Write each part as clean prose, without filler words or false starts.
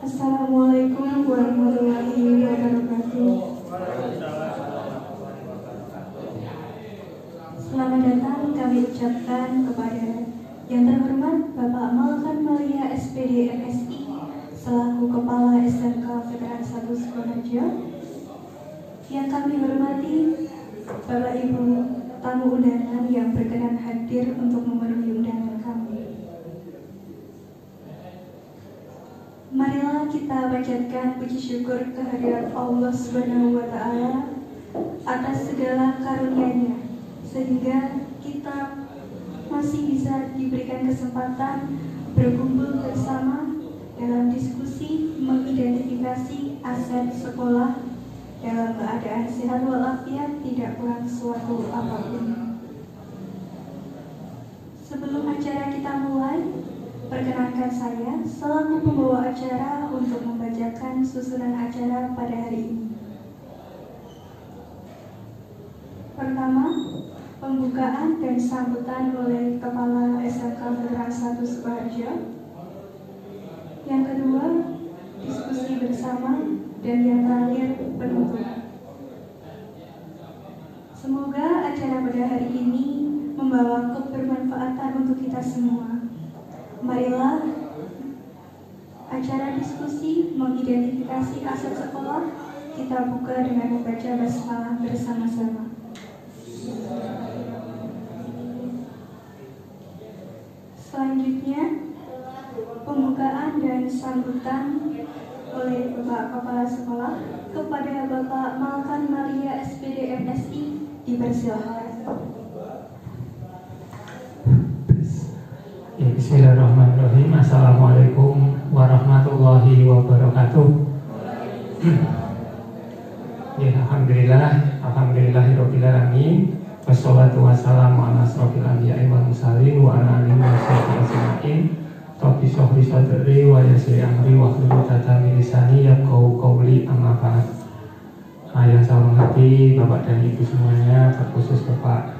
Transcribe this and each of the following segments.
Assalamualaikum warahmatullahi wabarakatuh. Selamat datang kami ucapkan kepada yang terhormat Bapak Malkan Malia SPD MSI selaku Kepala SMK Veteran 1 Sukoharjo. Yang kami hormati Bapak Ibu tamu undangan yang berkenan hadir untuk memenuhi undangan kami. Marilah kita panjatkan puji syukur kehadirat Allah Subhanahu wa Ta'ala atas segala karunia-Nya, sehingga kita masih bisa diberikan kesempatan berkumpul bersama dalam diskusi mengidentifikasi aset sekolah dalam keadaan sehat walafiat, tidak kurang suatu apapun. Sebelum acara kita mulai, perkenankan saya selaku pembawa acara untuk membacakan susunan acara pada hari ini. Pertama, pembukaan dan sambutan oleh Kepala SMK Veteran 1 Sukoharjo. Yang kedua, diskusi bersama, dan yang terakhir, penutupan. Semoga acara pada hari ini membawa kebermanfaatan untuk kita semua. Marilah acara diskusi mengidentifikasi aset sekolah kita buka dengan membaca basmalah bersama-sama. Selanjutnya, pembukaan dan sambutan oleh Bapak Kepala Sekolah kepada Bapak Malkan Malia SPD MSI dipersilakan. Bismillahirrahmanirrahim. Assalamualaikum warahmatullahi wabarakatuh. Alhamdulillahirabbil alamin. Wassalatu wassalamu ala asrofil anbiya'i wal mursalin wa ala alihi washabihi ajma'in. Rabbi shrah sadri wa yassir amri wahlul 'uqdatam min lisani yafqahu qawli, amma ba'd. Yang saya hormati Bapak dan Ibu semuanya, terkhusus Bapak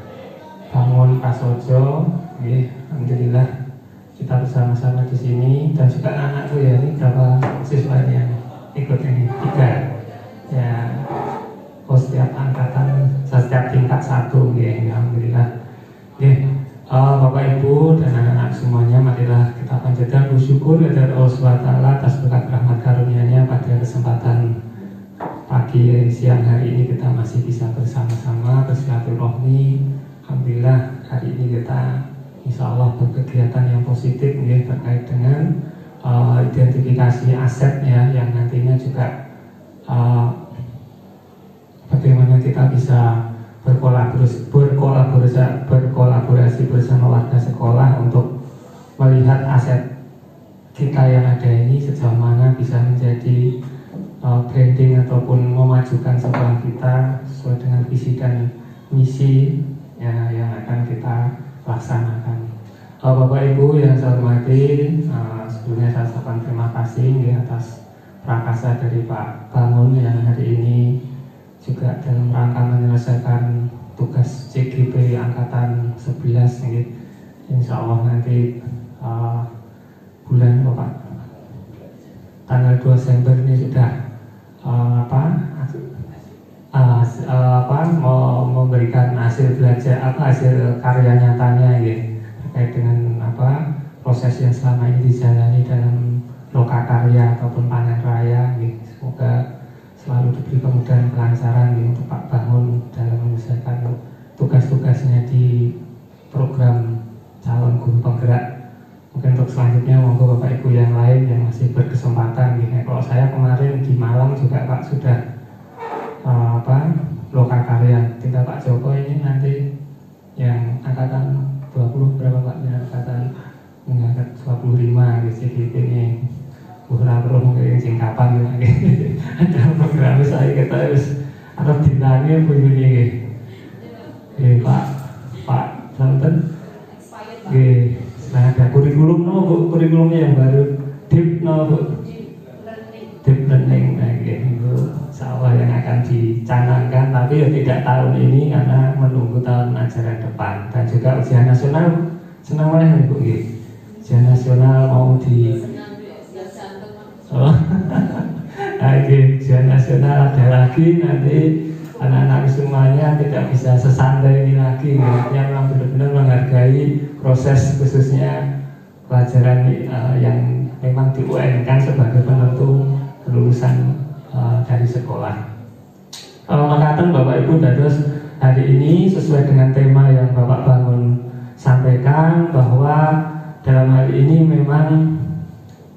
Bangun Prasojo. Alhamdulillah kita bersama-sama di sini, dan juga anakku ya, ini berapa siswa yang ikut ini? 3 ya. Setiap angkatan, setiap tingkat 1 ya. Alhamdulillah. Bapak Ibu dan anak-anak semuanya, marilah kita panjatkan bersyukur kepada Allah SWT atas berkat rahmat karunia-Nya pada kesempatan pagi siang hari ini kita masih bisa bersama-sama bersilaturahmi. Alhamdulillah hari ini kita insya Allah berkegiatan yang positif ya, terkait dengan identifikasi aset ya, yang nantinya juga bagaimana kita bisa berkolaborasi bersama warga sekolah untuk melihat aset kita yang ada ini sejauh mana bisa menjadi branding ataupun memajukan sekolah kita sesuai dengan visi dan misi ya, yang akan kita laksanakan. Bapak Ibu yang saya hormati, sebelumnya saya ucapkan terima kasih ya, atas prakasa dari Pak Bangun yang hari ini juga dalam rangka menyelesaikan tugas CGP Angkatan 11 ya. Insya Allah nanti bulan tanggal 2 Desember ini sudah memberikan hasil belajar hasil karya nyatanya ya, terkait dengan proses yang selama ini dijalani dalam lokakarya ataupun panen raya ya. Semoga selalu diberi kemudahan kelancaran ya, untuk Pak Bangun dalam menyelesaikan tugas-tugasnya di program calon guru penggerak. Mungkin untuk selanjutnya monggo Bapak Ibu yang lain yang masih berkesempatan ya. Kalau saya kemarin di Malang juga Pak sudah lokakarya. Tinggal Pak Joko ini nanti yang angkatan 20 berapa Pak? Ya, angkatan 25 di CGP ini. Kurang perlu mungkin singkapan ya. Ada program saya kita harus ada dinanya begini Pak Santen. Nah ada kurikulumnya yang baru deep learning itu insya yang akan dicanangkan, tapi ya tidak tahun ini karena menunggu tahun ajaran depan. Dan juga ujian nasional senang mana Ibu? Ujian nasional mau di operasional ada lagi, nanti anak-anak semuanya tidak bisa sesantai ini lagi. Artinya memang benar-benar menghargai proses, khususnya pelajaran yang memang di UN kan sebagai penentu kelulusan dari sekolah. Mengatakan Bapak Ibu dados hari ini sesuai dengan tema yang Bapak Bangun sampaikan, bahwa dalam hal ini memang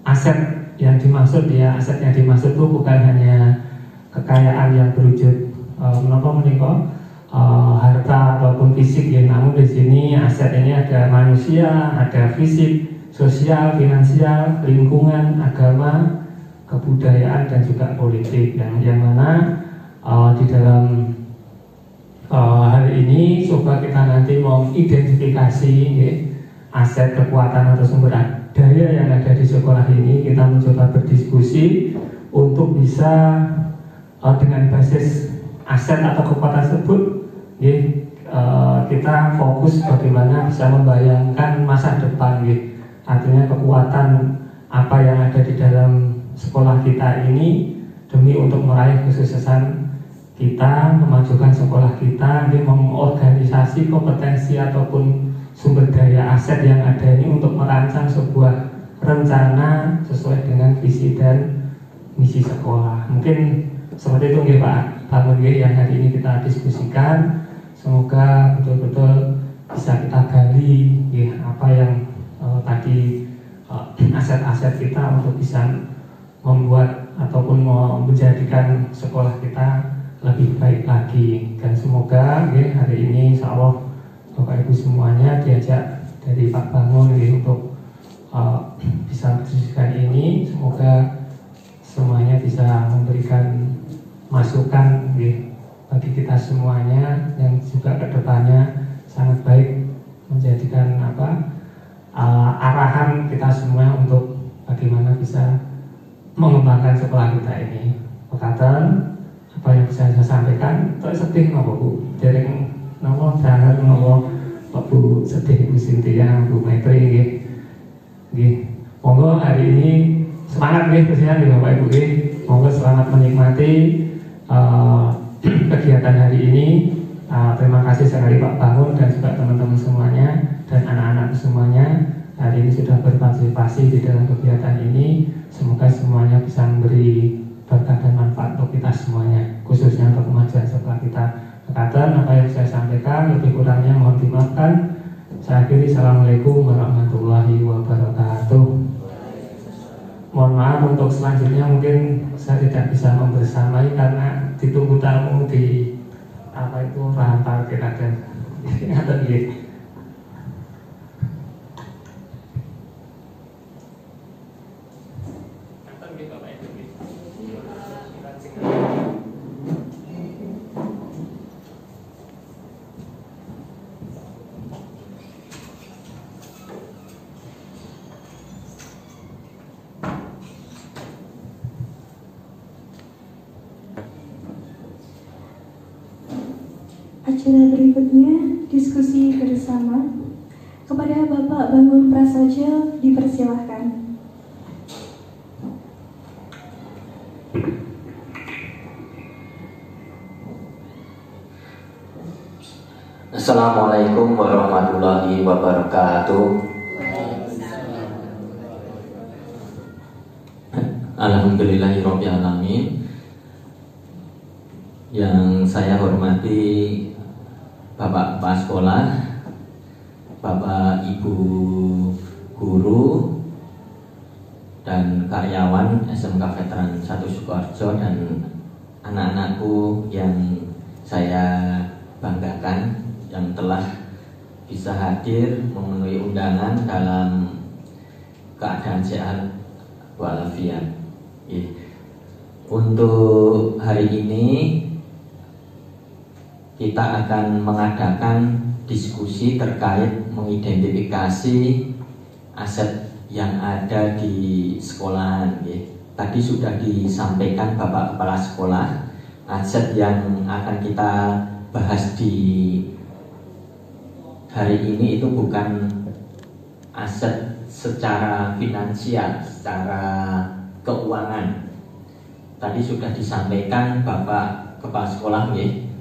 aset yang dimaksud itu bukan hanya kekayaan yang berwujud harta ataupun fisik ya, namun di sini aset ini ada manusia, ada fisik, sosial, finansial, lingkungan, agama, kebudayaan, dan juga politik. Dan yang mana di dalam hari ini coba kita nanti mau identifikasi aset, kekuatan atau sumber daya yang ada di sekolah ini. Kita mencoba berdiskusi untuk bisa dengan basis aset atau kekuatan tersebut kita fokus bagaimana bisa membayangkan masa depan. Artinya kekuatan apa yang ada di dalam sekolah kita ini demi untuk meraih kesuksesan kita, memajukan sekolah kita, mengorganisasi kompetensi ataupun sumber daya aset yang ada ini untuk merancang sebuah rencana sesuai dengan visi dan misi sekolah. Mungkin seperti itu Pak Bangun yang hari ini kita diskusikan. Semoga betul-betul bisa kita gali apa yang tadi aset-aset kita untuk bisa membuat ataupun menjadikan sekolah kita lebih baik lagi. Dan semoga hari ini insya Allah Bapak Ibu semuanya diajak dari Pak Bangun untuk bisa berdiskusi ini. Semoga semuanya bisa memberikan masukan bagi kita semuanya yang juga kedepannya sangat baik, menjadikan arahan kita semua untuk bagaimana bisa mengembangkan sekolah kita ini. Pekatan apa yang bisa saya sampaikan, tak sedih nopo Bu, dereng nopo dahan nopo Pak Bu sedih Bu Sintia, Bu Maitri monggo hari ini semangat khususnya di Bapak Ibu monggo selamat menikmati kegiatan hari ini. Terima kasih sekali Pak Bangun dan juga teman-teman semuanya dan anak-anak semuanya hari ini sudah berpartisipasi di dalam kegiatan ini. Semoga semuanya bisa memberi berkah dan manfaat untuk kita semuanya, khususnya untuk kemajuan sekolah kita. Kekatan apa yang saya sampaikan, lebih kurangnya mohon dimaafkan. Saya akhiri, assalamualaikum warahmatullahi wabarakatuh. Mohon maaf untuk selanjutnya mungkin saya tidak bisa membersamai karena ditunggu tamu di lahan parkir ada. Atau acara berikutnya diskusi bersama. Kepada Bapak Bangun Prasojo dipersilahkan. Assalamualaikum warahmatullahi wabarakatuh. Alhamdulillahirabbil alamin. Yang saya hormati Bapak Kepala Sekolah, Bapak Ibu Guru dan karyawan SMK Veteran 1 Sukoharjo dan anak-anakku yang saya banggakan yang telah bisa hadir memenuhi undangan dalam keadaan sehat walafiat. Untuk hari ini kita akan mengadakan diskusi terkait mengidentifikasi aset yang ada di sekolahan. Tadi sudah disampaikan Bapak Kepala Sekolah, aset yang akan kita bahas di hari ini itu bukan aset secara finansial, secara keuangan, tadi sudah disampaikan Bapak Kepala Sekolah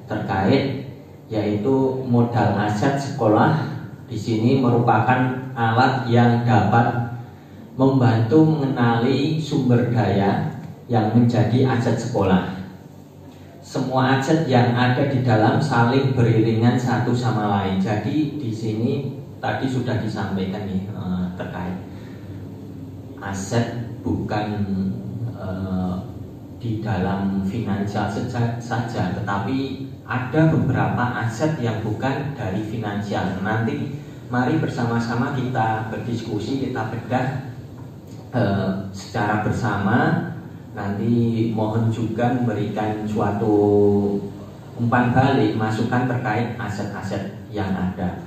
terkait yaitu modal aset sekolah di sini merupakan alat yang dapat membantu mengenali sumber daya yang menjadi aset sekolah. Semua aset yang ada di dalam saling beriringan satu sama lain. Jadi di sini tadi sudah disampaikan terkait aset bukan di dalam finansial saja, tetapi ada beberapa aset yang bukan dari finansial. Nanti mari bersama-sama kita berdiskusi, kita bedah secara bersama. Nanti mohon juga memberikan suatu umpan balik, masukan terkait aset-aset yang ada.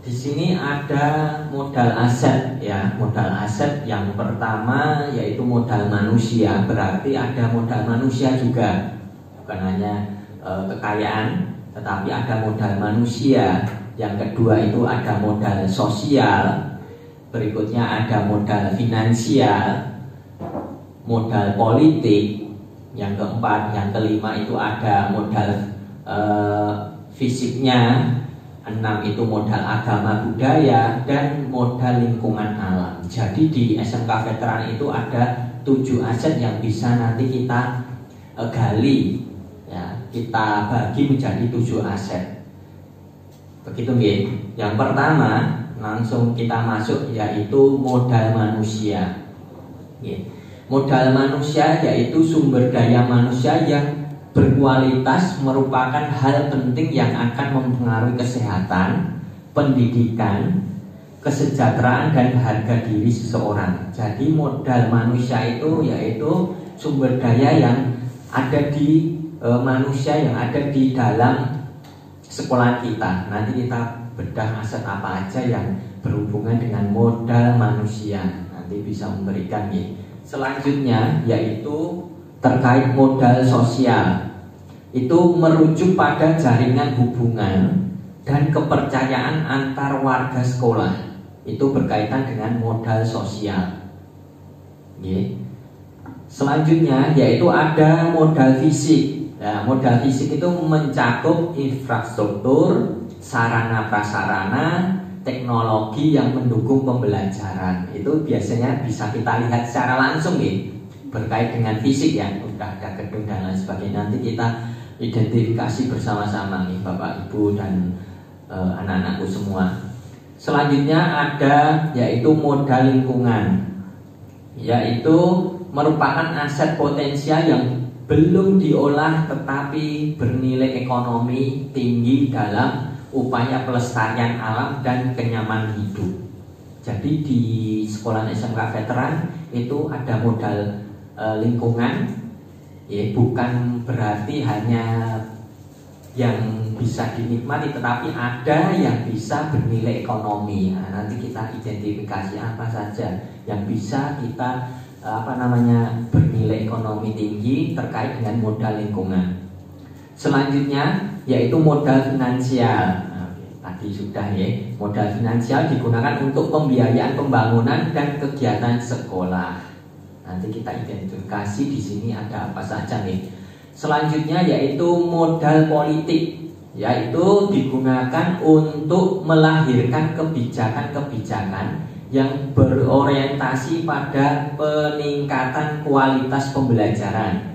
Di sini ada modal aset ya, modal aset yang pertama yaitu modal manusia, berarti ada modal manusia juga, bukan hanya kekayaan, tetapi ada modal manusia. Yang kedua itu ada modal sosial, berikutnya ada modal finansial, modal politik, yang keempat, yang kelima itu ada modal fisiknya, 6 itu modal agama budaya, dan modal lingkungan alam. Jadi di SMK Veteran itu ada 7 aset yang bisa nanti kita gali ya, kita bagi menjadi 7 aset. Begitu nggih. Yang pertama langsung kita masuk yaitu modal manusia. Modal manusia yaitu sumber daya manusia yang berkualitas, merupakan hal penting yang akan mempengaruhi kesehatan, pendidikan, kesejahteraan, dan harga diri seseorang. Jadi modal manusia itu yaitu sumber daya yang ada di manusia, yang ada di dalam sekolah kita. Nanti kita bedah aset apa aja yang berhubungan dengan modal manusia, nanti bisa memberikan ya. Selanjutnya yaitu terkait modal sosial, itu merujuk pada jaringan hubungan dan kepercayaan antar warga sekolah. Itu berkaitan dengan modal sosial. Selanjutnya yaitu ada modal fisik. Nah, modal fisik itu mencakup infrastruktur, sarana prasarana, teknologi yang mendukung pembelajaran. Itu biasanya bisa kita lihat secara langsung berkait dengan fisik ya, udah ada gedung dan lain sebagainya. Nanti kita identifikasi bersama-sama nih Bapak Ibu dan anak-anakku semua. Selanjutnya ada yaitu modal lingkungan, yaitu merupakan aset potensial yang belum diolah tetapi bernilai ekonomi tinggi dalam upaya pelestarian alam dan kenyamanan hidup. Jadi di sekolah SMK Veteran itu ada modal lingkungan, ya, bukan berarti hanya yang bisa dinikmati, tetapi ada yang bisa bernilai ekonomi. Nah, nanti kita identifikasi apa saja yang bisa kita bernilai ekonomi tinggi terkait dengan modal lingkungan. Selanjutnya yaitu modal finansial. Nah, tadi sudah ya, modal finansial digunakan untuk pembiayaan pembangunan dan kegiatan sekolah. Nanti kita identifikasi di sini ada apa saja nih. Selanjutnya yaitu modal politik, yaitu digunakan untuk melahirkan kebijakan-kebijakan yang berorientasi pada peningkatan kualitas pembelajaran.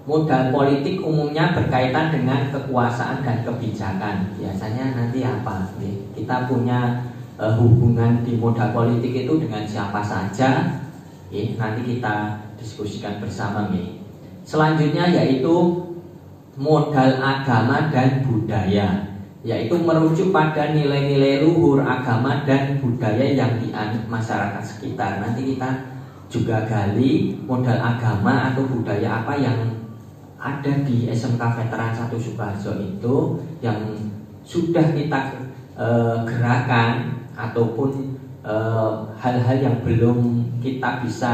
Modal politik umumnya berkaitan dengan kekuasaan dan kebijakan. Biasanya nanti apa? Kita punya hubungan di modal politik itu dengan siapa saja? Nanti kita diskusikan bersama nih. Selanjutnya yaitu modal agama dan budaya, yaitu merujuk pada nilai-nilai luhur agama dan budaya yang dianut masyarakat sekitar. Nanti kita juga gali modal agama atau budaya apa yang ada di SMK Veteran 1 Sukoharjo itu yang sudah kita gerakan ataupun hal-hal yang belum kita bisa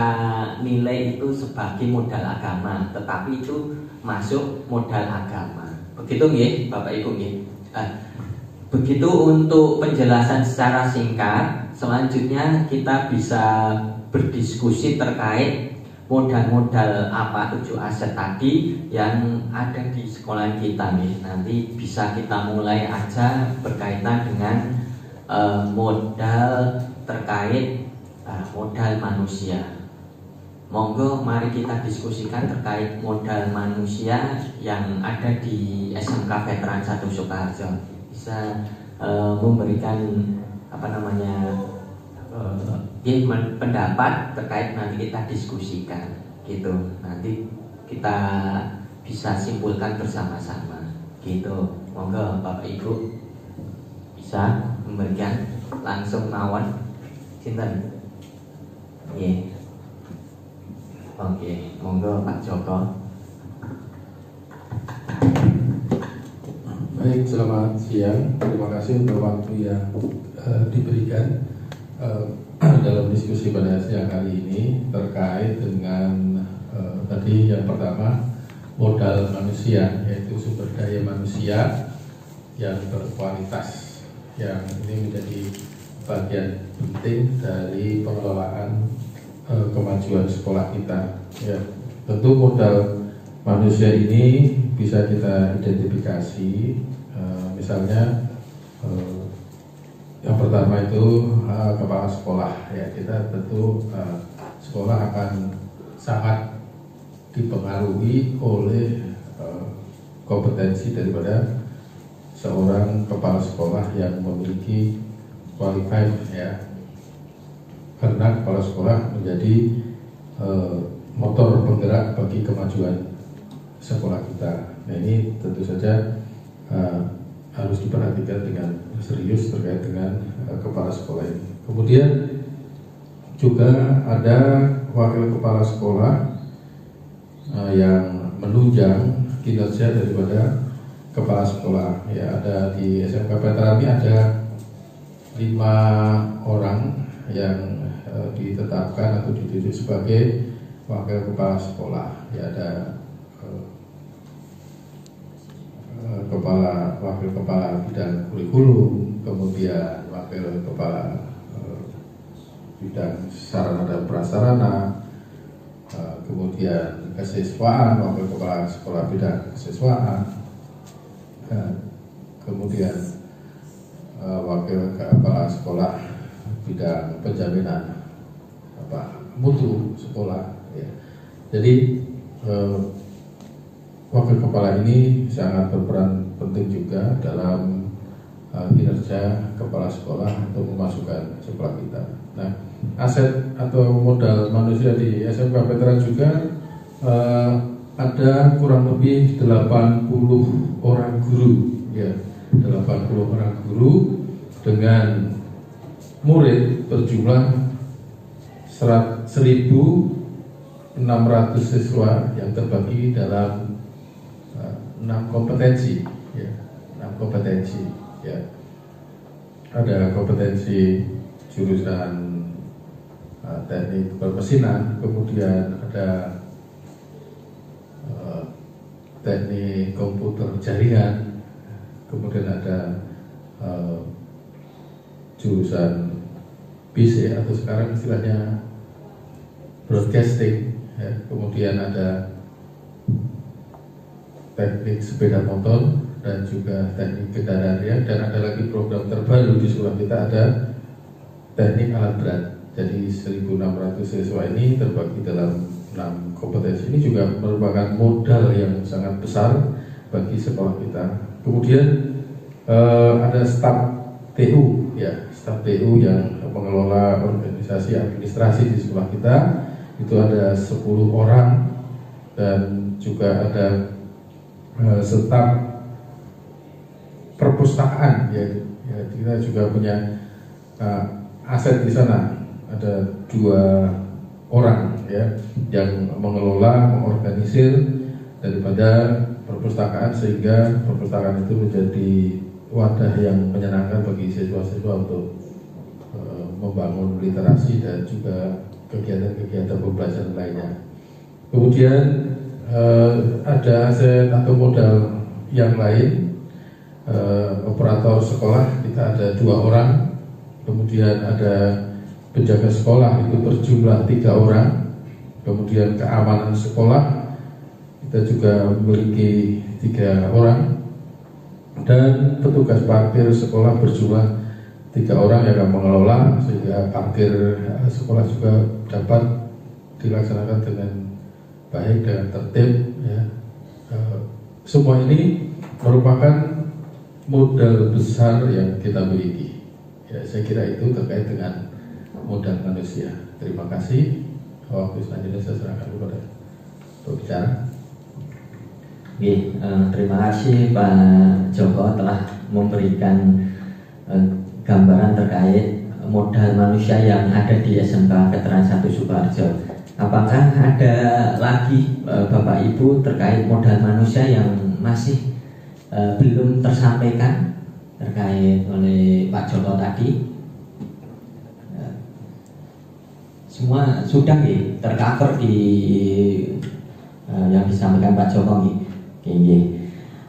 nilai itu sebagai modal agama, tetapi itu masuk modal agama. Begitu nggih Bapak Ibu nggih. Begitu untuk penjelasan secara singkat. Selanjutnya kita bisa berdiskusi terkait modal-modal apa 7 aset tadi yang ada di sekolah kita nih. Nanti bisa kita mulai aja berkaitan dengan modal terkait modal manusia. Monggo mari kita diskusikan terkait modal manusia yang ada di SMK Veteran 1 Sukoharjo. Bisa memberikan pendapat terkait, nanti kita diskusikan gitu. Nanti kita bisa simpulkan bersama-sama gitu. Monggo Bapak Ibu bisa memberikan langsung mawon sinten. Nggih. Oke, monggo Pak Joko. Baik, selamat siang. Terima kasih untuk waktu yang diberikan dalam diskusi pada siang hari ini terkait dengan tadi yang pertama modal manusia, yaitu sumber daya manusia yang berkualitas, yang ini menjadi bagian penting dari pengelolaan kemajuan sekolah kita. Ya, tentu modal manusia ini bisa kita identifikasi, misalnya yang pertama itu kepala sekolah. Ya, kita tentu sekolah akan sangat dipengaruhi oleh kompetensi daripada seorang kepala sekolah yang memiliki qualified, ya, karena kepala sekolah menjadi motor penggerak bagi kemajuan sekolah kita. Nah, ini tentu saja harus diperhatikan dengan serius terkait dengan kepala sekolah ini. Kemudian juga ada wakil kepala sekolah yang menunjang kinerja daripada kepala sekolah. Ya, ada di SMK Veteran ini ada 5 orang yang ditetapkan atau ditunjuk sebagai wakil kepala sekolah. Ya, ada wakil kepala bidang kurikulum, kemudian wakil kepala bidang sarana dan prasarana, kemudian kesiswaan, wakil kepala sekolah bidang kesiswaan, kemudian wakil kepala sekolah bidang penjaminan mutu sekolah. Ya. Jadi wakil kepala ini sangat berperan penting juga dalam kinerja kepala sekolah untuk memasukkan sekolah kita. Nah, aset atau modal manusia di SMK Veteran juga ada kurang lebih 80 orang guru, ya, 80 orang guru dengan murid berjumlah 1.600 siswa yang terbagi dalam 6 kompetensi, ya, 6 kompetensi, ya. Ada kompetensi jurusan teknik permesinan, kemudian ada teknik komputer jaringan, kemudian ada jurusan PC atau sekarang istilahnya broadcasting, ya. Kemudian ada teknik sepeda motor dan juga teknik kendaraan ringan, dan ada lagi program terbaru di sekolah kita, ada teknik alat berat. Jadi 1.600 siswa ini terbagi dalam 6 kompetensi. Ini juga merupakan modal yang sangat besar bagi sekolah kita. Kemudian ada staf TU, ya, staf TU yang mengelola organisasi administrasi di sekolah kita. Itu ada 10 orang, dan juga ada staf perpustakaan, ya, kita juga punya aset di sana. Ada 2 orang, ya, yang mengelola, mengorganisir daripada perpustakaan, sehingga perpustakaan itu menjadi wadah yang menyenangkan bagi siswa-siswa untuk membangun literasi dan juga kegiatan-kegiatan pembelajaran lainnya. Kemudian ada aset atau modal yang lain, operator sekolah kita ada 2 orang, kemudian ada penjaga sekolah itu berjumlah 3 orang, Kemudian keamanan sekolah kita juga memiliki 3 orang, dan petugas parkir sekolah berjumlah 3 orang yang akan mengelola, sehingga parkir sekolah juga dapat dilaksanakan dengan baik dan tertib ya. Semua ini merupakan modal besar yang kita miliki ya. Saya kira itu terkait dengan modal manusia. Terima kasih. Waktu selanjutnya saya serahkan kepada pembicara. Terima kasih Pak Joko telah memberikan gambaran terkait modal manusia yang ada di SMK Veteran 1 Sukoharjo. Apakah ada lagi Bapak Ibu terkait modal manusia yang masih belum tersampaikan terkait oleh Pak Joko tadi? Semua sudah tercover di yang disampaikan Pak Joko.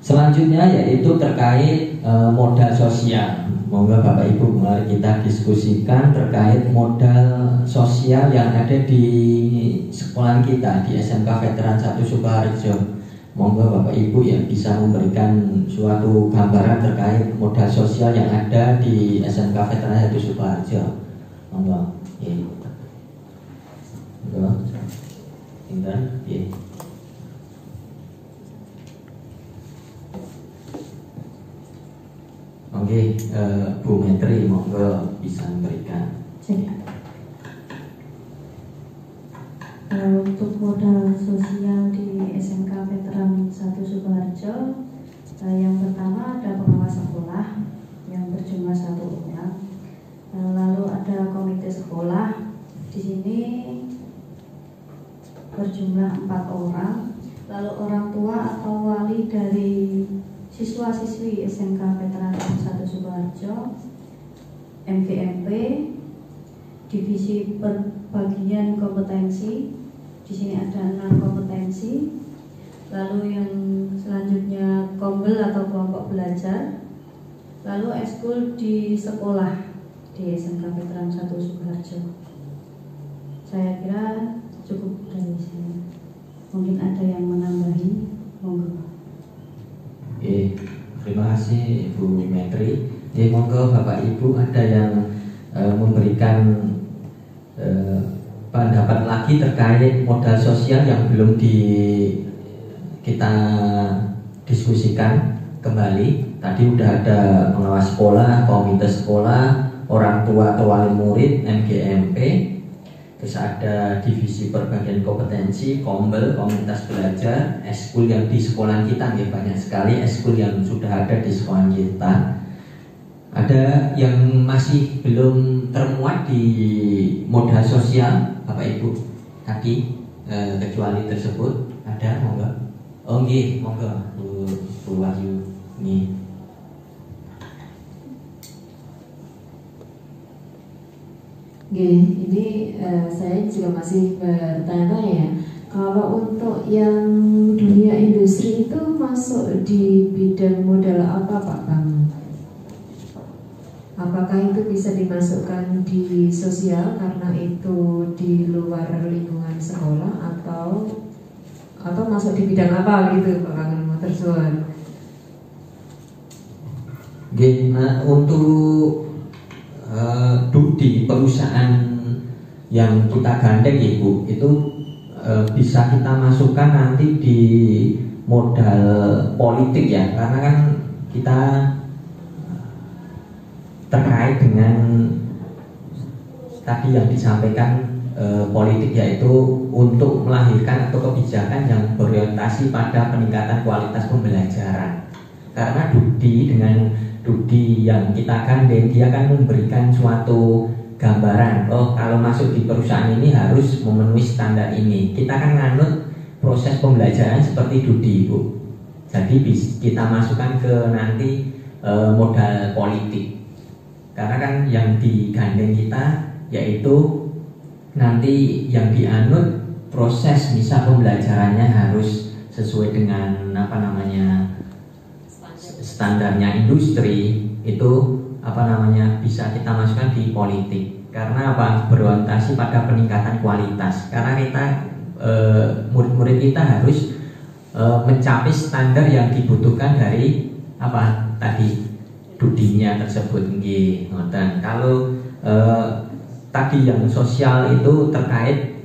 Selanjutnya yaitu terkait modal sosial. Monggo Bapak Ibu, mari kita diskusikan terkait modal sosial yang ada di sekolah kita di SMK Veteran 1 Sukoharjo. Monggo Bapak Ibu yang bisa memberikan suatu gambaran terkait modal sosial yang ada di SMK Veteran 1 Sukoharjo. Monggo. Monggo. Pinten? Oke, Bu Menteri, monggo bisa memberikan. Untuk modal sosial di SMK Veteran 1 Sukoharjo, yang pertama ada pengawas sekolah yang berjumlah 1 orang, lalu ada komite sekolah di sini berjumlah 4 orang, lalu orang tua atau wali dari siswa-siswi SMK Veteran 1 Sukoharjo, MVMP, divisi perbagian kompetensi. Di sini ada 6 kompetensi. Lalu yang selanjutnya kombel atau kelompok belajar. Lalu ekskul di sekolah di SMK Veteran 1 Sukoharjo. Saya kira cukup dari sini. Mungkin ada yang menambahi, monggo. Terima kasih Bu Menteri. Monggo Bapak Ibu ada yang memberikan pendapat lagi terkait modal sosial yang belum kita diskusikan kembali. Tadi udah ada pengawas sekolah, komite sekolah, orang tua atau wali murid, MGMP. Terus ada divisi perbagian kompetensi, kombel, komunitas belajar, eskul yang di sekolah kita, banyak sekali eskul yang sudah ada di sekolah kita. Ada yang masih belum termuat di modal sosial, Bapak Ibu tadi kecuali tersebut ada, monggo. Oh nggih, monggo Bu Wahyu nggih. Ini saya juga masih bertanya-tanya, kalau untuk yang dunia industri itu masuk di bidang modal apa Pak Bang? Apakah itu bisa dimasukkan di sosial karena itu di luar lingkungan sekolah atau masuk di bidang apa gitu Pak Bang tersebut? Untuk di perusahaan yang kita gandeng Ibu itu bisa kita masukkan nanti di modal politik ya, karena kan kita terkait dengan tadi yang disampaikan politik, yaitu untuk melahirkan atau kebijakan yang berorientasi pada peningkatan kualitas pembelajaran. Karena Dudi yang kita gandeng, dia akan memberikan suatu gambaran, oh kalau masuk di perusahaan ini harus memenuhi standar ini. Kita kan nganut proses pembelajaran seperti Dudi Ibu. Jadi kita masukkan ke nanti modal politik. Karena kan yang digandeng kita yaitu nanti yang dianut proses misal pembelajarannya harus sesuai dengan standarnya industri, itu bisa kita masukkan di politik. Karena berorientasi pada peningkatan kualitas. Karena kita murid-murid kita harus mencapai standar yang dibutuhkan dari apa tadi dudinya tersebut. Nggih, ngoten. Kalau tadi yang sosial itu terkait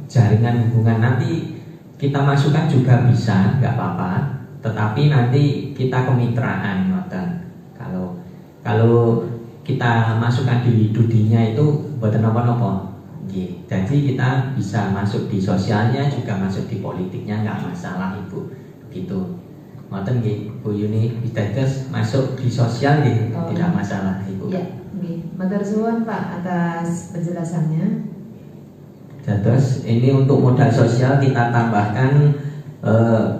jaringan hubungan, nanti kita masukkan juga bisa, nggak apa-apa. Tetapi nanti kita kemitraan, ngoten. Kalau kita masukkan di dudinya itu buatan apa-apa. Jadi kita bisa masuk di sosialnya juga masuk di politiknya, nggak masalah Ibu. Gitu. Ngoten nggih, Bu Yuni, bisa terus masuk di sosial nggih, tidak masalah Ibu. Ya, nggih. Matur suwun Pak atas penjelasannya. Terus ini untuk modal sosial kita tambahkan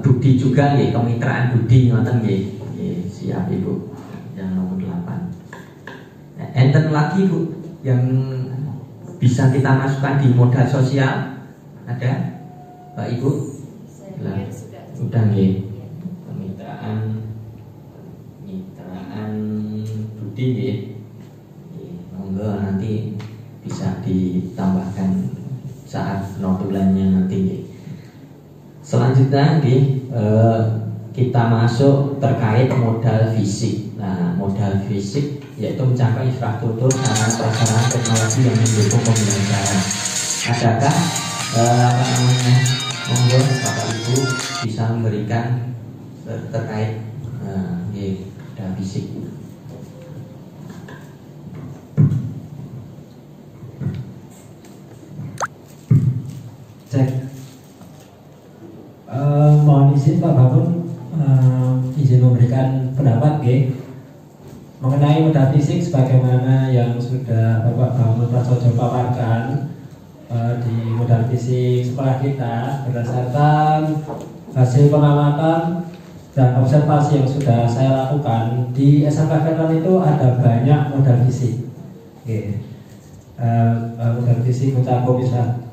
Dudi juga nggih, kemitraan Dudi, ngoten nggih. Siap Ibu. Yang nomor 8. Enten lagi Bu yang bisa kita masukkan di modal sosial? Ada? Pak Ibu? Sudah nggih. Kemitraan Dudi nggih. Monggo nanti bisa ditambahkan saat notulennya nanti nggih. Selanjutnya nggih, kita masuk terkait modal fisik. Nah, modal fisik yaitu mencapai infrastruktur sarana prasarana teknologi yang mendukung pembelajaran. Adakah monggo Bapak Ibu bisa memberikan terkait modal fisik? Cek. Mohon izin Pak Babun, izin memberikan pendapat mengenai modal fisik sebagaimana yang sudah Bapak Bambang Prasojo paparkan di modal fisik sekolah kita berdasarkan hasil pengamatan dan observasi yang sudah saya lakukan di SMK Veteran itu ada banyak modal fisik. Modal fisik mencakup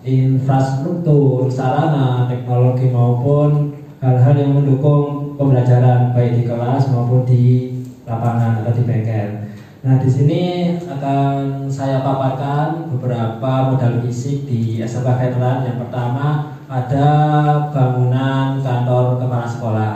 infrastruktur, sarana, teknologi maupun hal-hal yang mendukung pembelajaran baik di kelas maupun di lapangan atau di bengkel. Nah, di sini akan saya paparkan beberapa modal fisik di SMK Veteran. Yang pertama ada bangunan kantor kepala sekolah.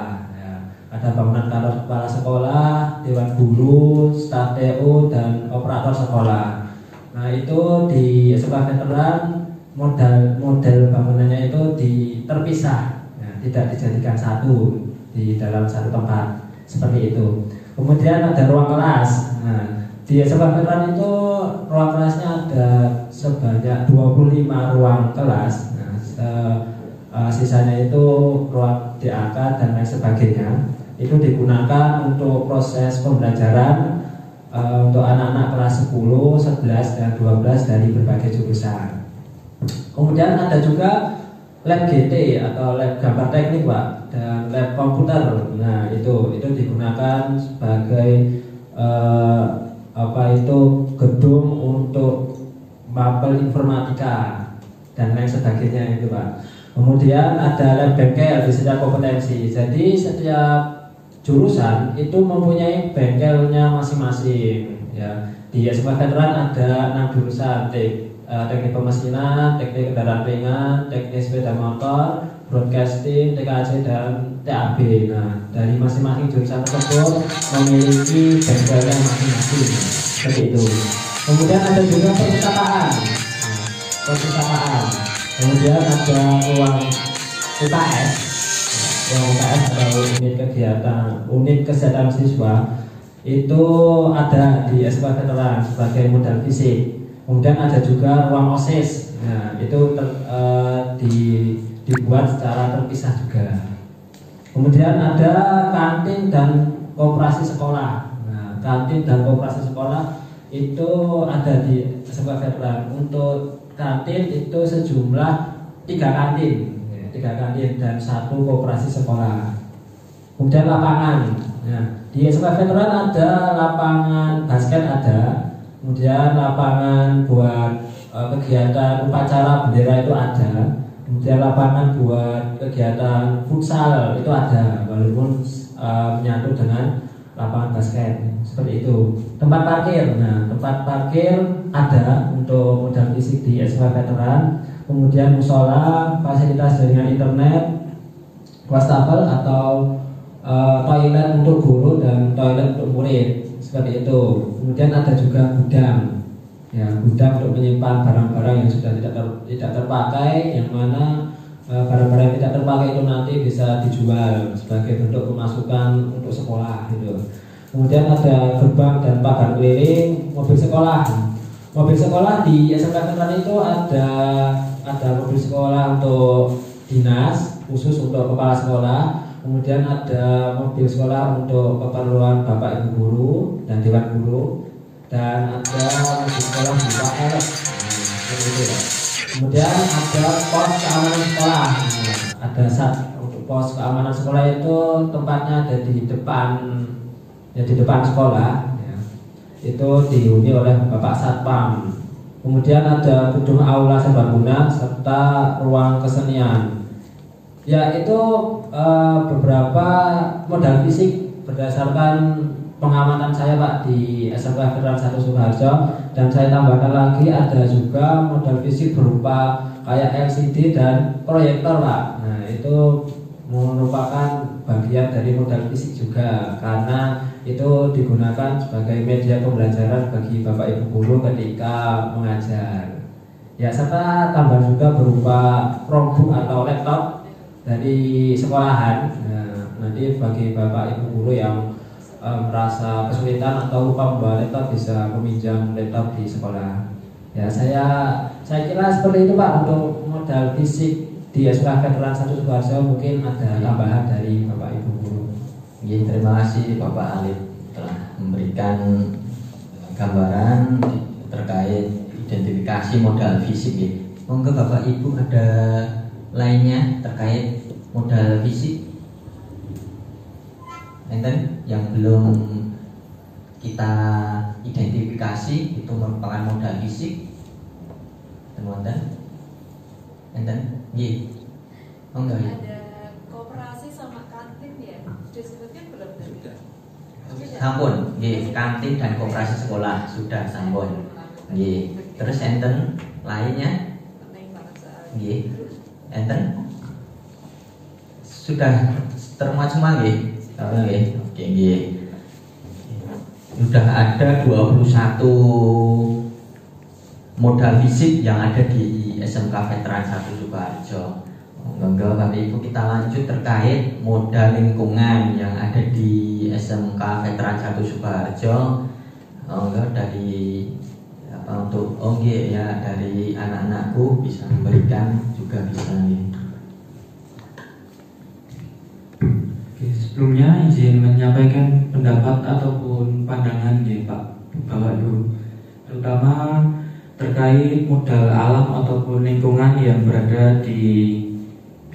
Ada bangunan kantor kepala sekolah, dewan guru, staf TU dan operator sekolah. Nah, itu di SMK Veteran model bangunannya itu terpisah, tidak dijadikan satu di dalam satu tempat seperti itu. Kemudian ada ruang kelas. Nah, di SMK Veteran itu ruang kelasnya ada sebanyak 25 ruang kelas. Nah, sisanya itu ruang DAK dan lain sebagainya. Itu digunakan untuk proses pembelajaran untuk anak-anak kelas 10, 11, dan 12 dari berbagai jurusan. Kemudian ada juga lab GT atau lab gambar teknik Pak, dan lab komputer. Nah, itu digunakan sebagai gedung untuk mapel informatika dan lain sebagainya itu Pak. Kemudian ada lab bengkel di setiap kompetensi. Jadi setiap jurusan itu mempunyai bengkelnya masing-masing. Ya, di SMK Veteran ada 6 jurusan: teknik pemesinan, teknik kendaraan ringan, teknik sepeda motor, broadcasting, TKJ, dan TAB. Nah, dari masing-masing jurusan tersebut memiliki bengkelnya masing-masing. Seperti itu. Kemudian ada juga perpustakaan. Kemudian ada ruang UKS. Ruang UKS atau unit kesehatan siswa itu ada di SMK Veteran sebagai modal fisik. Kemudian ada juga ruang OSIS. Nah, itu dibuat secara terpisah juga. Kemudian ada kantin dan koperasi sekolah. Nah, kantin dan koperasi sekolah itu ada di SMK Veteran. Untuk kantin itu sejumlah 3 kantin dan 1 koperasi sekolah. Kemudian lapangan. Nah, di SMK Veteran ada lapangan basket ada. Kemudian lapangan buat kegiatan upacara bendera itu ada. Kemudian lapangan buat kegiatan futsal itu ada, walaupun menyatu dengan lapangan basket seperti itu. Tempat parkir, nah tempat parkir ada untuk modal fisik di SMK Veteran. kemudian musola, fasilitas jaringan internet, wastafel atau toilet untuk guru dan toilet untuk murid, seperti itu. Kemudian ada juga gudang, ya, gudang untuk menyimpan barang-barang yang sudah tidak terpakai, yang mana barang-barang yang tidak terpakai itu nanti bisa dijual sebagai bentuk pemasukan untuk sekolah gitu. Kemudian ada gerbang dan pagar keliling, mobil sekolah. Mobil sekolah di SMK Veteran itu ada mobil sekolah untuk dinas khusus untuk kepala sekolah. Kemudian ada mobil sekolah untuk keperluan bapak ibu guru dan dewan guru, dan ada mobil sekolah berupa elek. Kemudian ada pos keamanan sekolah. Ada untuk pos keamanan sekolah itu tempatnya ada di depan sekolah. Ya. Itu dihuni oleh Bapak Satpam. Kemudian ada gedung aula serbaguna serta ruang kesenian. Ya, itu beberapa modal fisik berdasarkan pengamatan saya Pak di SMK Veteran 1 Sukoharjo, dan saya tambahkan lagi ada juga modal fisik berupa kayak LCD dan proyektor Pak. Nah, itu merupakan bagian dari modal fisik juga, karena itu digunakan sebagai media pembelajaran bagi Bapak Ibu guru ketika mengajar. Ya, serta tambah juga berupa Chromebook atau laptop dari sekolahan. Nah, nanti bagi Bapak Ibu guru yang merasa kesulitan atau lupa membawa laptop bisa meminjam laptop di sekolah. Ya, saya kira seperti itu Pak untuk modal fisik di SMK Veteran 1 Sukoharjo. Mungkin ada tambahan dari Bapak Ibu guru. Terima kasih Bapak Alif telah memberikan gambaran terkait identifikasi modal fisik. Monggo Bapak Ibu ada lainnya terkait modal fisik enten yang belum kita identifikasi itu merupakan modal fisik, teman-teman. Enten, nggih. Monggo. Ada koperasi sama kantin ya. Disebutkan belum tadi? Sampun, nggih, kantin dan koperasi sekolah sudah sampun. Nggih. Terus enten lainnya? Nggih. Enten? Sudah termuat semua nggih? Oke, nggih. Sudah ada 21 modal fisik yang ada di SMK Veteran 1 Sukoharjo. Monggo Bapak Ibu kita lanjut terkait modal lingkungan yang ada di SMK Veteran 1 Sukoharjo. Monggo dari untuk ya dari anak-anakku bisa memberikan juga bisa nih. Sebelumnya izin menyampaikan pendapat ataupun pandangan ya Pak Bapak Ibu, terutama terkait modal alam ataupun lingkungan yang berada di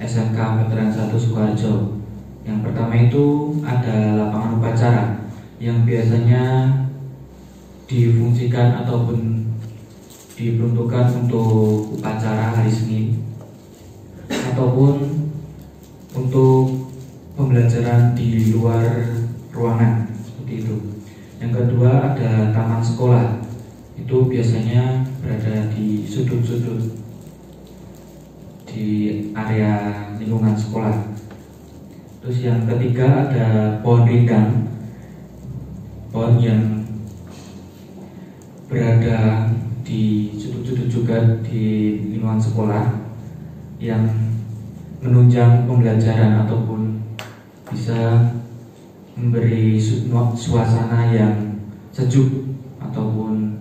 SMK Veteran 1 Sukoharjo. Yang pertama itu ada lapangan upacara yang biasanya difungsikan ataupun diperuntukkan untuk upacara hari Senin ataupun untuk pembelajaran di luar ruangan seperti itu. Yang kedua ada taman sekolah, itu biasanya berada di sudut-sudut di area lingkungan sekolah. Terus yang ketiga ada pohon rindang, pohon yang berada di sudut-sudut juga di lingkungan sekolah yang menunjang pembelajaran ataupun bisa memberi suasana yang sejuk ataupun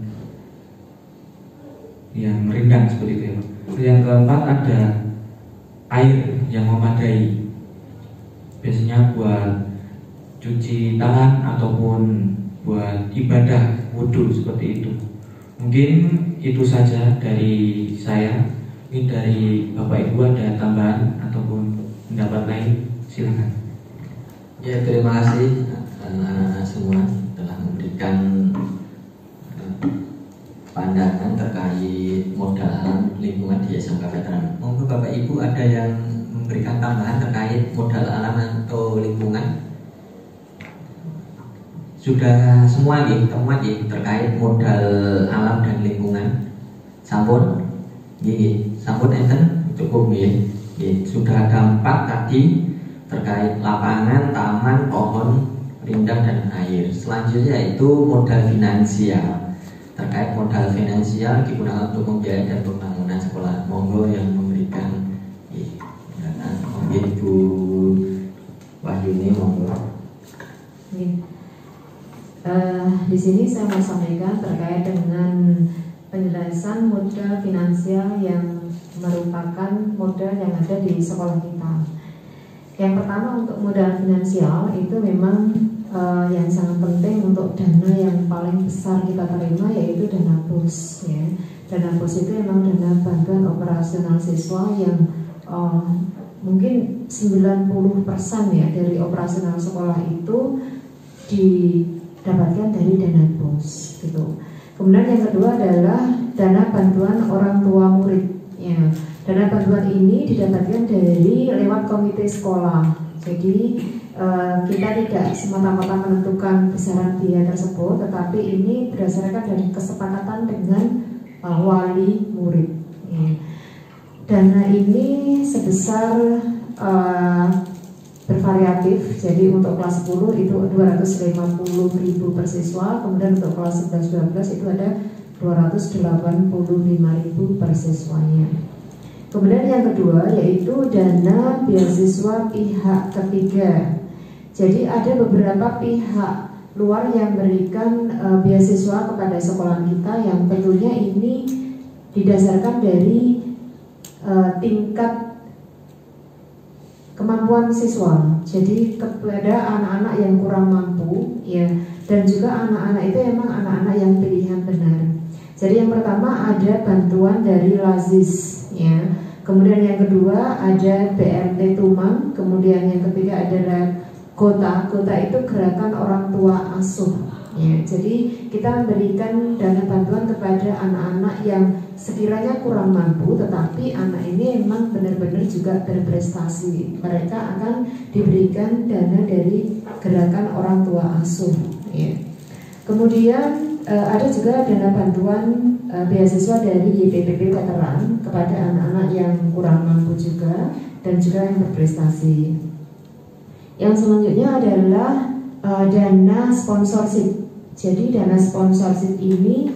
yang rindang seperti itu. Yang keempat ada air yang memadai, biasanya buat cuci tangan ataupun buat ibadah wudhu seperti itu. Mungkin itu saja dari saya. Mungkin dari Bapak Ibu ada tambahan ataupun pendapat lain, silakan. Ya, terima kasih semua telah memberikan pandangan terkait modal lingkungan di SMK Veteran. Monggo Bapak Ibu ada yang memberikan tambahan terkait modal alam atau lingkungan? Sudah semua nih, teman terkait modal alam dan lingkungan. Sampun? Ini sampun enten cukup nggih. Sudah ada 4 tadi terkait lapangan, taman, pohon, rindang dan air. Selanjutnya itu modal finansial. Terkait modal finansial digunakan untuk membiayai dan pembangunan sekolah. Monggo yang memberikan dana. Mungkin Bu Wahyuni monggo. Di sini saya mau sampaikan terkait dengan penjelasan modal finansial yang merupakan modal yang ada di sekolah kita. Yang pertama untuk modal finansial itu memang yang sangat penting untuk dana yang paling besar kita terima yaitu dana BOS ya. Dana BOS itu memang dana bantuan operasional siswa yang mungkin 90% ya dari operasional sekolah itu didapatkan dari dana BOS gitu. Kemudian yang kedua adalah dana bantuan orang tua murid ya. Dana bantuan ini didapatkan dari lewat komite sekolah. Jadi kita tidak semata-mata menentukan besaran biaya tersebut, tetapi ini berdasarkan dari kesepakatan dengan wali murid ya. Dana ini sebesar bervariatif. Jadi untuk kelas 10 itu 250.000 per siswa, kemudian untuk kelas 11-12 itu ada 285.000 per siswanya. Kemudian yang kedua yaitu dana beasiswa pihak ketiga. Jadi ada beberapa pihak luar yang memberikan beasiswa kepada sekolah kita yang tentunya ini didasarkan dari tingkat kemampuan siswa. Jadi kepada anak-anak yang kurang mampu ya, dan juga anak-anak itu memang anak-anak yang pilihan benar. Jadi yang pertama ada bantuan dari Lazis ya. Kemudian yang kedua ada BRT Tumang, kemudian yang ketiga adalah Kota itu gerakan orang tua asuh ya. Jadi kita memberikan dana bantuan kepada anak-anak yang sekiranya kurang mampu, tetapi anak ini memang benar-benar juga berprestasi. Mereka akan diberikan dana dari gerakan orang tua asuh ya. Kemudian ada juga dana bantuan beasiswa dari YPPP Veteran kepada anak-anak yang kurang mampu juga dan juga yang berprestasi. Yang selanjutnya adalah dana sponsorship. Jadi dana sponsorship ini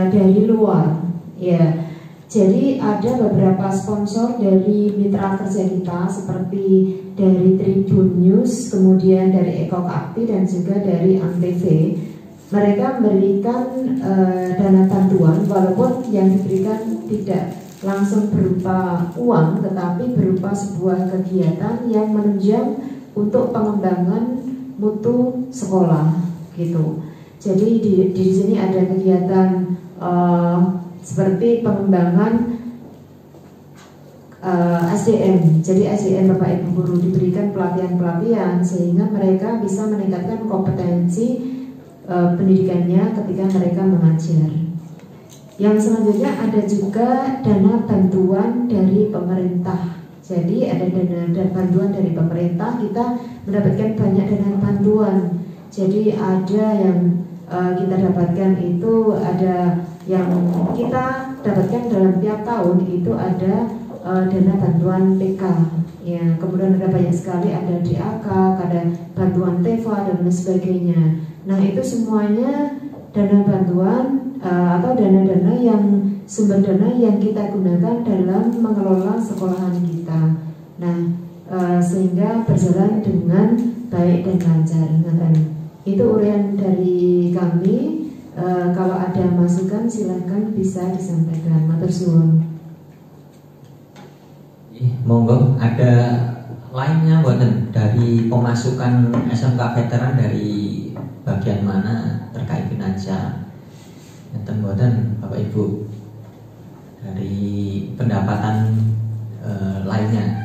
dari luar ya. Jadi ada beberapa sponsor dari mitra kerja kita seperti dari Tribun News, kemudian dari Eko Kakti dan juga dari Antv. Mereka memberikan dana bantuan walaupun yang diberikan tidak langsung berupa uang, tetapi berupa sebuah kegiatan yang menunjang untuk pengembangan mutu sekolah gitu. Jadi di sini ada kegiatan seperti pengembangan SDM. Jadi SDM Bapak Ibu guru diberikan pelatihan-pelatihan sehingga mereka bisa meningkatkan kompetensi pendidikannya ketika mereka mengajar. Yang selanjutnya ada juga dana bantuan dari pemerintah. Jadi ada dana bantuan dari pemerintah, kita mendapatkan banyak dana bantuan. Jadi ada yang kita dapatkan itu, ada yang kita dapatkan dalam tiap tahun itu ada dana bantuan PK ya. Kemudian ada banyak sekali, ada DAK, ada bantuan TEVA dan lain sebagainya. Nah itu semuanya dana bantuan atau dana-dana yang sumber dana yang kita gunakan dalam mengelola sekolahan kita. Nah sehingga berjalan dengan baik dan lancar. Nah, itu uraian dari kami. Kalau ada masukan silakan bisa disampaikan. Matur suwun. Monggo, ada lainnya buatan dari pemasukan SMK veteran dari bagian mana terkait finansial? Enten buatan Bapak Ibu dari pendapatan lainnya.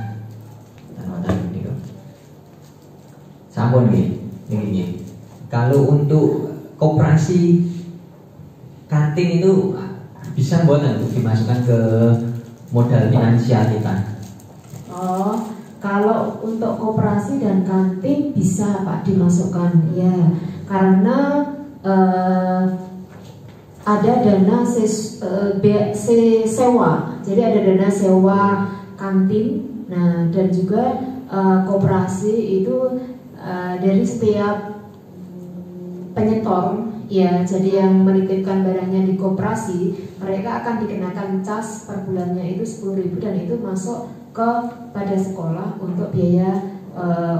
Sampun ini. Kalau untuk koperasi kantin itu bisa buatan untuk dimasukkan ke modal finansial kita. Oh, kalau untuk koperasi dan kantin bisa Pak dimasukkan ya, karena ada dana sewa, jadi ada dana sewa kantin. Nah, dan juga koperasi itu dari setiap penyetor, ya, jadi yang menitipkan barangnya di koperasi, mereka akan dikenakan cas per bulannya itu 10.000 dan itu masuk pada sekolah untuk biaya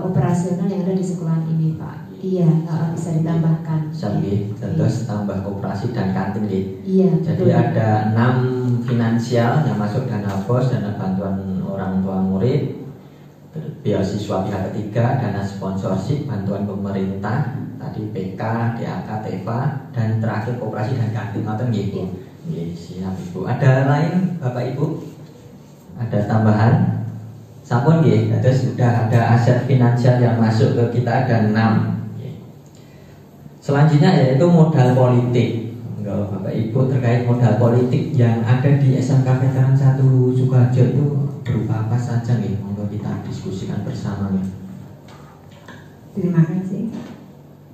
operasional yang ada di sekolah ini, Pak. Iya, bisa ditambahkan. Terus tambah koperasi dan kantin, Iya. Jadi betul. Ada 6 finansial yang masuk dana BOS, dana bantuan orang tua murid, beasiswa pihak ketiga, dana sponsorship, bantuan pemerintah, tadi PK, DAK, TEVA, dan terakhir koperasi dan kantin. Ngoten nggih. Nggih, siap Ibu. Ada lain Bapak Ibu? Ada tambahan? Sampun nggih, terus sudah ada aset finansial yang masuk ke kita ada 6. Selanjutnya yaitu modal politik. Kalau Bapak Ibu terkait modal politik yang ada di SMK Veteran 1 Sukoharjo itu berupa apa saja nih? Monggo kita diskusikan bersama nih. Terima kasih.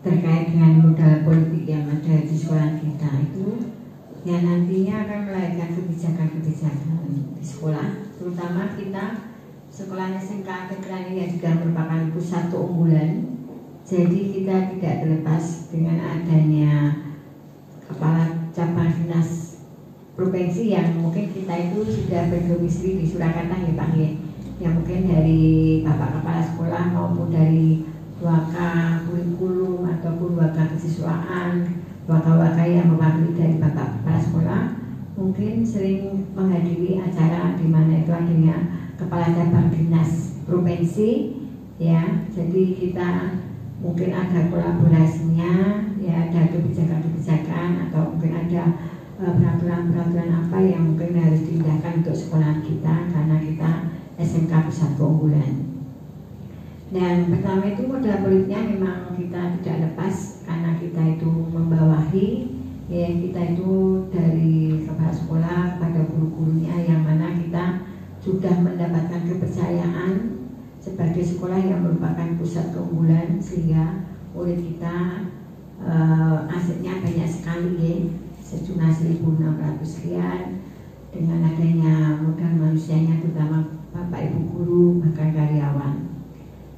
Terkait dengan modal politik yang ada di sekolah kita itu, yang nantinya akan melahirkan kebijakan-kebijakan di sekolah, terutama kita sekolah SMK Veteran ini juga merupakan pusat keunggulan. Jadi kita tidak terlepas dengan adanya kepala cabang dinas provinsi yang mungkin kita itu sudah berdomisili di Surakarta ya Pak ya, yang mungkin dari Bapak Kepala Sekolah maupun dari waka kurikulum ataupun waka kesiswaan, waka-waka yang mewakili dari Bapak Kepala Sekolah mungkin sering menghadiri acara di mana itu adanya kepala cabang dinas provinsi ya. Jadi kita mungkin ada kolaborasinya, ya, ada kebijakan-kebijakan atau mungkin ada peraturan-peraturan apa yang mungkin harus diindahkan untuk sekolah kita karena kita SMK Pusat Keunggulan. Dan pertama itu modal politiknya memang kita tidak lepas karena kita itu membawahi, ya, kita itu dari kepala sekolah pada guru-gurunya yang mana kita sudah mendapatkan kepercayaan sebagai sekolah yang merupakan pusat keunggulan sehingga murid kita asetnya banyak sekali ya, sejumlah 1.600 sekian dengan adanya modal manusianya terutama Bapak Ibu guru bahkan karyawan.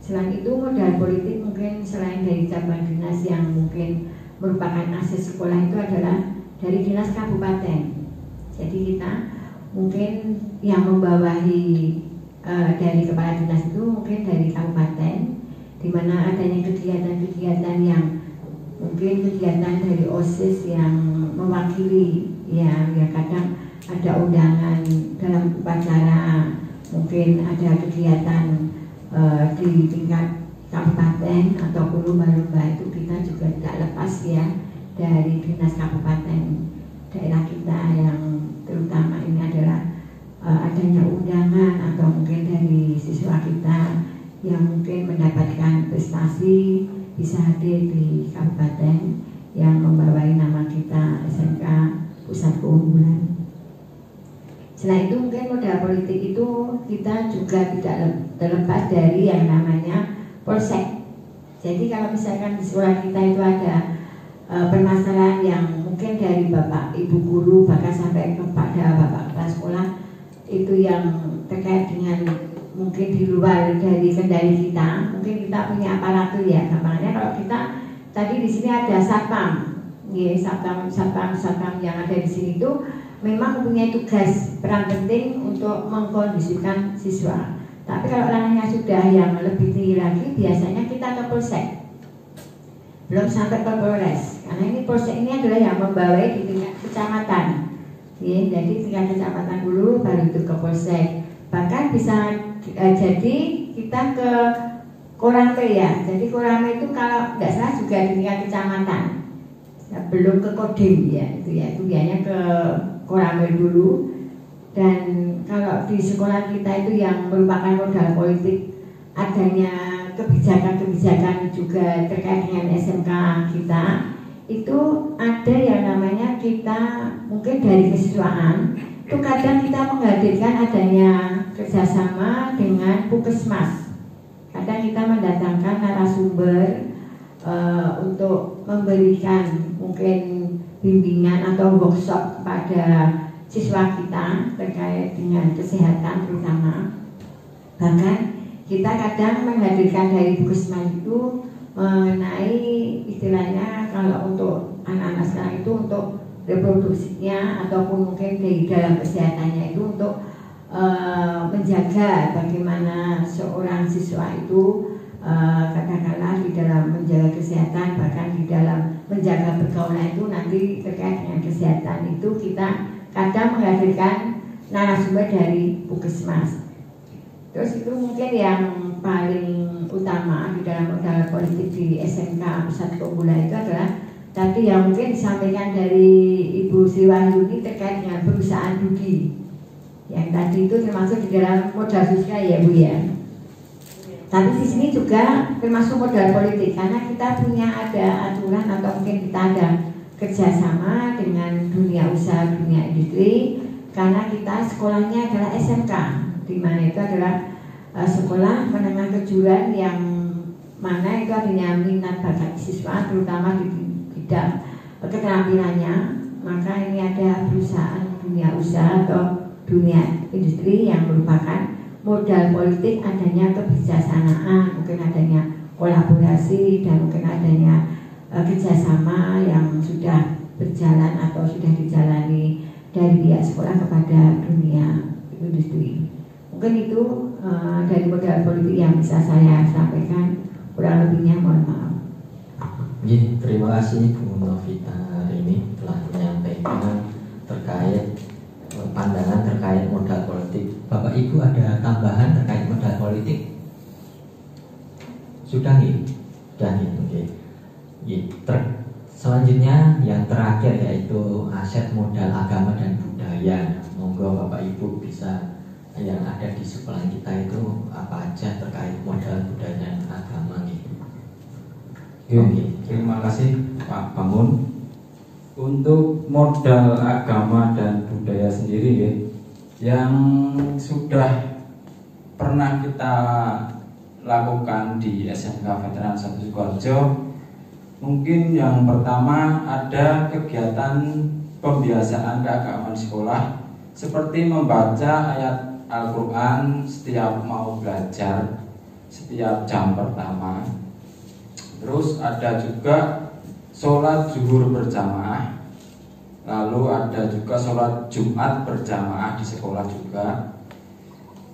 Selain itu modal politik mungkin selain dari cabang dinas yang mungkin merupakan aset sekolah itu adalah dari dinas kabupaten. Jadi kita mungkin yang membawahi dari kepala dinas itu mungkin dari kabupaten, di mana adanya kegiatan-kegiatan yang mungkin kegiatan dari OSIS yang mewakili ya kadang ada undangan dalam upacara, mungkin ada kegiatan di tingkat kabupaten ataupun lomba-lomba itu kita juga tidak lepas ya dari dinas kabupaten daerah kita yang terutama ini adalah adanya undangan atau mungkin dari siswa kita yang mungkin mendapatkan prestasi bisa hadir di kabupaten yang membawai nama kita SMK Pusat Keunggulan. Selain itu mungkin modal politik itu kita juga tidak terlepas dari yang namanya polsek. Jadi kalau misalkan di sekolah kita itu ada permasalahan yang mungkin dari Bapak Ibu guru bahkan sampai kepada Bapak Kepala Sekolah itu yang terkait dengan mungkin di luar dari kendali kita, mungkin kita punya aparatur ya. Gampangnya kalau kita tadi di sini ada satpam, ya, satpam yang ada di sini itu memang mempunyai tugas peran penting untuk mengkondisikan siswa. Tapi kalau ranahnya sudah yang lebih tinggi lagi, biasanya kita ke polsek, belum sampai ke Polres, karena ini polsek ini adalah yang membawai di tingkat kecamatan. Ya, jadi tingkat kecamatan dulu baru itu ke polsek. Bahkan bisa jadi kita ke Koramil ya. Jadi Koramil itu kalau tidak salah juga di tingkat kecamatan. Ya, belum ke Kodim ya. Itu biasanya ke Koramil dulu. Dan kalau di sekolah kita itu yang merupakan modal politik adanya kebijakan-kebijakan juga terkait dengan SMK kita. Itu ada yang namanya kita mungkin dari kesiswaan itu kadang kita menghadirkan adanya kerjasama dengan Puskesmas. Kadang kita mendatangkan narasumber untuk memberikan mungkin bimbingan atau workshop kepada siswa kita terkait dengan kesehatan terutama. Bahkan kita kadang menghadirkan dari Puskesmas itu mengenai istilahnya kalau untuk anak-anak sekarang itu untuk reproduksinya ataupun mungkin di dalam kesehatannya itu untuk menjaga bagaimana seorang siswa itu katakanlah di dalam menjaga kesehatan, bahkan di dalam menjaga pergaulan itu nanti terkait dengan kesehatan itu kita kadang menghadirkan narasumber dari Puskesmas. Terus itu mungkin yang paling utama di dalam modal politik di SMK Pusat Keunggulan itu adalah tadi yang mungkin disampaikan dari Ibu Sri Wahyuni terkait dengan perusahaan Dudi. Yang tadi itu termasuk di dalam modal sosial ya Bu ya. Tapi di sini juga termasuk modal politik karena kita punya ada aturan atau mungkin kita ada kerjasama dengan dunia usaha, dunia industri karena kita sekolahnya adalah SMK, di mana itu adalah sekolah menengah kejuruan yang mana itu adanya minat bakat siswa terutama di bidang keterampilannya. Maka ini ada perusahaan dunia usaha atau dunia industri yang merupakan modal politik adanya kebijaksanaan, mungkin adanya kolaborasi dan mungkin adanya kerjasama yang sudah berjalan atau sudah dijalani dari pihak sekolah kepada dunia industri. Mungkin itu dari modal politik yang bisa saya sampaikan, kurang lebihnya mohon maaf. Terima kasih Bu Novita ini telah menyampaikan terkait pandangan terkait modal politik. Bapak Ibu ada tambahan terkait modal politik? Sudah nih? Sudah nih, oke. Selanjutnya yang terakhir yaitu aset modal agama dan budaya. Monggo Bapak Ibu bisa yang ada di sekolah kita itu apa aja terkait modal budaya dan agama gitu. Oke, terima kasih Pak Bangun. Untuk modal agama dan budaya sendiri ya, yang sudah pernah kita lakukan di SMK Veteran 1 Sukoharjo, mungkin yang pertama ada kegiatan pembiasaan keagamaan sekolah seperti membaca ayat Al-Quran setiap mau belajar, setiap jam pertama. Terus ada juga sholat zuhur berjamaah, lalu ada juga sholat Jumat berjamaah di sekolah juga.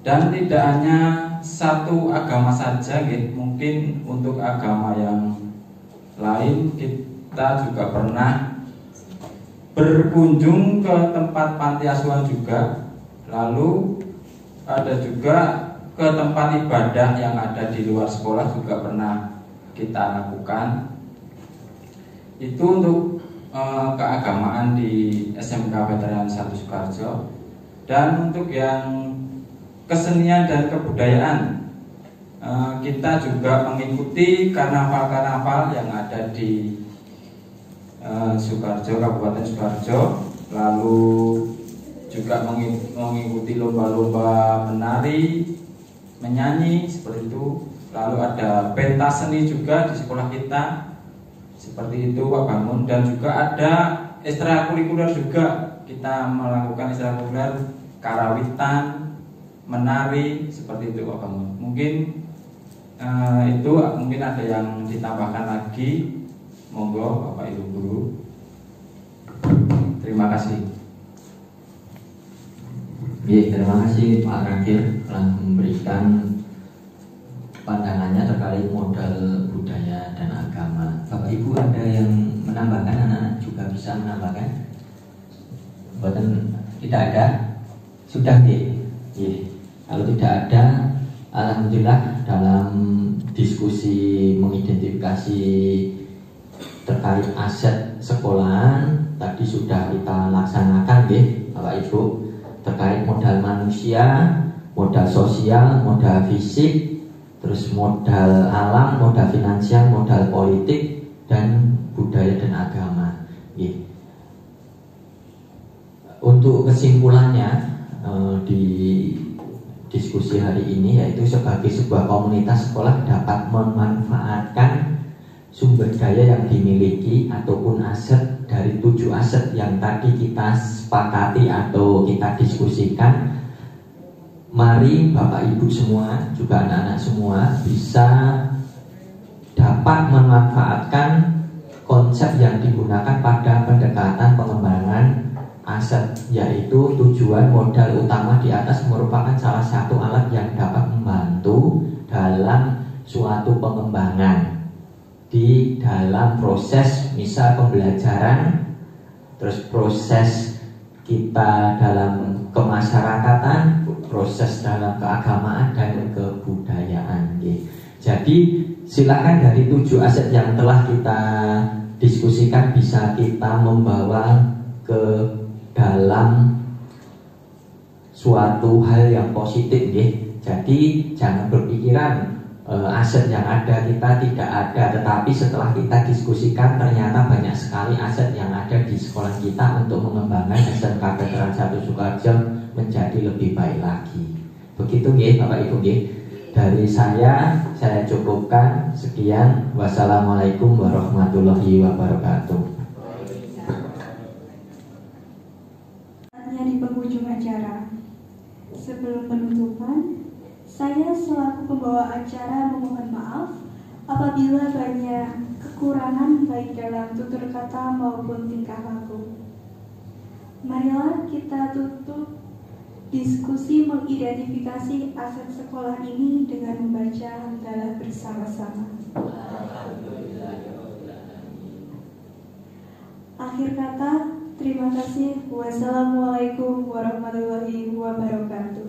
Dan tidak hanya satu agama saja, gitu. Mungkin untuk agama yang lain kita juga pernah berkunjung ke tempat panti asuhan juga. Lalu ada juga ke tempat ibadah yang ada di luar sekolah juga pernah kita lakukan. Itu untuk keagamaan di SMK Veteran 1 Sukoharjo. Dan untuk yang kesenian dan kebudayaan, kita juga mengikuti karnaval-karnaval yang ada di Sukoharjo, Kabupaten Sukoharjo. Lalu juga mengikuti lomba-lomba menari, menyanyi seperti itu. Lalu ada pentas seni juga di sekolah kita, seperti itu Pak Bangun. Dan juga ada ekstrakurikuler juga, kita melakukan ekstrakurikuler karawitan, menari, seperti itu Pak Bangun. Mungkin itu mungkin ada yang ditambahkan lagi, monggo Bapak Ibu Guru. Terima kasih. Terima kasih Pak Rakir telah memberikan pandangannya terkait modal budaya dan agama. Bapak Ibu ada yang menambahkan, anak-anak juga bisa menambahkan? Buatan tidak ada? Sudah kalau tidak ada, alhamdulillah dalam diskusi mengidentifikasi terkait aset sekolahan tadi sudah kita laksanakan Bapak Ibu, terkait modal manusia, modal sosial, modal fisik, terus modal alam, modal finansial, modal politik, dan budaya dan agama. Untuk kesimpulannya di diskusi hari ini yaitu sebagai sebuah komunitas sekolah dapat memanfaatkan sumber daya yang dimiliki ataupun aset dari 7 aset yang tadi kita sepakati atau kita diskusikan, mari Bapak Ibu semua, juga anak-anak semua bisa dapat memanfaatkan konsep yang digunakan pada pendekatan pengembangan aset, yaitu tujuan modal utama di atas merupakan salah satu alat yang dapat membantu dalam suatu pengembangan di dalam proses misal pembelajaran, terus proses kita dalam kemasyarakatan, proses dalam keagamaan dan kebudayaan. Jadi silakan dari 7 aset yang telah kita diskusikan bisa kita membawa ke dalam suatu hal yang positif. Jadi jangan berpikiran aset yang ada kita tidak ada, tetapi setelah kita diskusikan ternyata banyak sekali aset yang ada di sekolah kita untuk mengembangkan SMK Veteran 1 Sukoharjo menjadi lebih baik lagi. Begitu Bapak Ibu. Dari saya cukupkan. Sekian. Wassalamualaikum warahmatullahi wabarakatuh. Saatnya di penghujung acara. Sebelum penutupan, saya selaku pembawa acara memohon maaf apabila banyak kekurangan baik dalam tutur kata maupun tingkah laku. Marilah kita tutup diskusi mengidentifikasi aset sekolah ini dengan membaca hamdalah bersama-sama. Akhir kata, terima kasih. Wassalamualaikum warahmatullahi wabarakatuh.